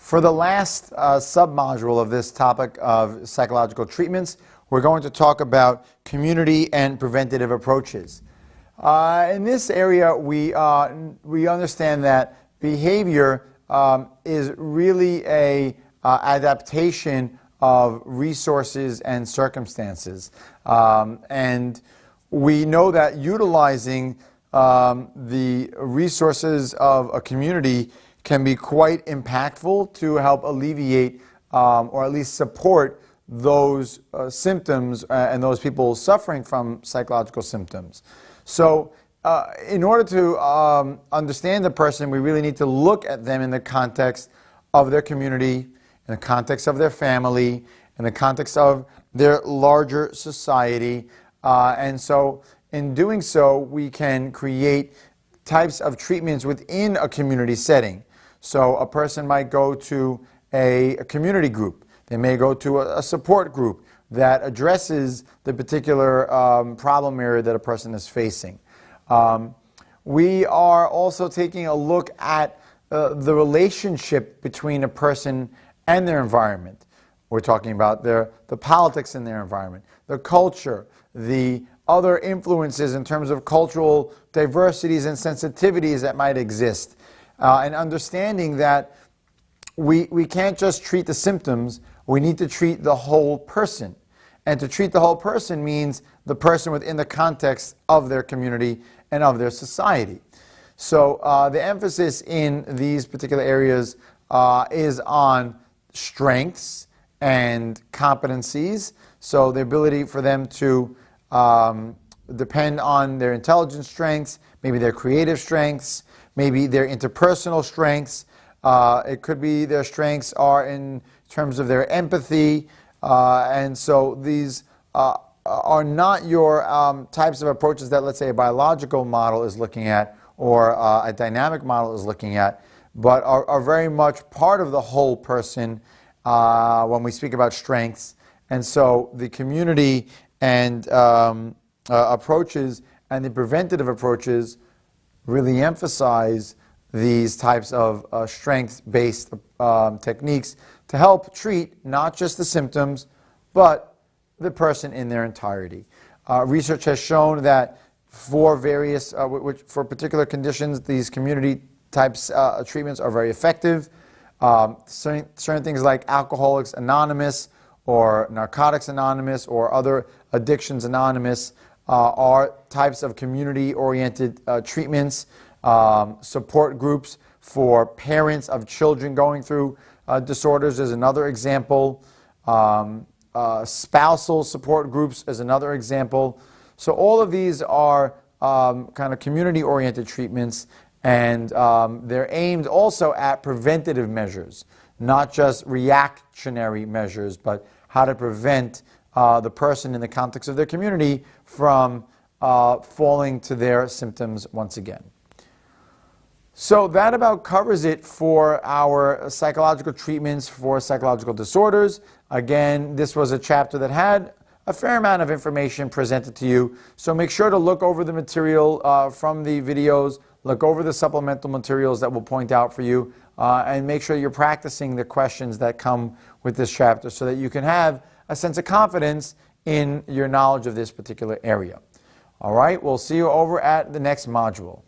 For the last sub-module of this topic of psychological treatments, we're going to talk about community and preventative approaches. In this area, we understand that behavior is really a adaptation of resources and circumstances. And we know that utilizing the resources of a community can be quite impactful to help alleviate or at least support those symptoms and those people suffering from psychological symptoms. So in order to understand the person, we really need to look at them in the context of their community, in the context of their family, in the context of their larger society. And so in doing so, we can create types of treatments within a community setting. So a person might go to a community group. They may go to a support group that addresses the particular problem area that a person is facing. We are also taking a look at the relationship between a person and their environment. We're talking about the politics in their environment, the culture, the other influences in terms of cultural diversities and sensitivities that might exist. And understanding that we can't just treat the symptoms, we need to treat the whole person. And to treat the whole person means the person within the context of their community and of their society. So the emphasis in these particular areas is on strengths and competencies. So the ability for them to depend on their intelligence strengths, maybe their creative strengths, maybe their interpersonal strengths. It could be their strengths are in terms of their empathy. And so these are not your types of approaches that, let's say, a biological model is looking at or a dynamic model is looking at, but are very much part of the whole person when we speak about strengths. And so the community and approaches and the preventative approaches really emphasize these types of strength-based techniques to help treat not just the symptoms, but the person in their entirety. Research has shown that for various, for particular conditions, these community types treatments are very effective. Certain things like Alcoholics Anonymous or Narcotics Anonymous or other Addictions Anonymous are types of community-oriented treatments. Support groups for parents of children going through disorders is another example. Spousal support groups is another example. So all of these are kind of community-oriented treatments, and they're aimed also at preventative measures, not just reactionary measures, but how to prevent the person in the context of their community from falling to their symptoms once again. So that about covers it for our psychological treatments for psychological disorders. Again, this was a chapter that had a fair amount of information presented to you. So make sure to look over the material from the videos, look over the supplemental materials that we'll point out for you, and make sure you're practicing the questions that come with this chapter so that you can have a sense of confidence in your knowledge of this particular area. All right, we'll see you over at the next module.